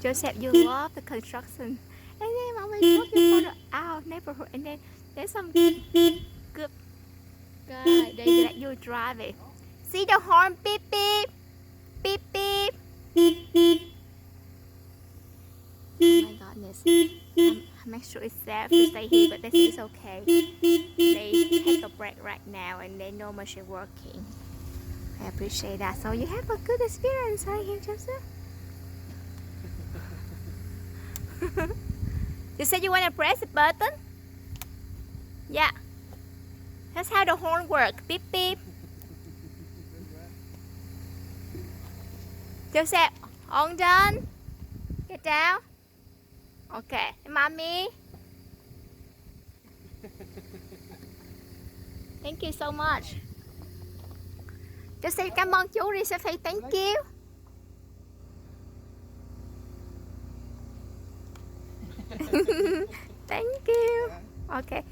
Joseph, you love the construction. And then I'm always looking for our neighborhood. And then there's some good guy. They let you drive it. See the horn? Beep, beep. Beep, beep. Oh my goodness. I make sure it's safe to stay here, but they say it's okay. They take a break right now and they know machine working. I appreciate that. So you have a good experience right here, Joseph. You said you want to press the button? Yeah. That's how the horn works. Beep beep. Joseph, all done? Get down. Okay. Mommy. Thank you so much. Joseph, cảm ơn chú đi siêu thị. Thank you. Thank you. Okay.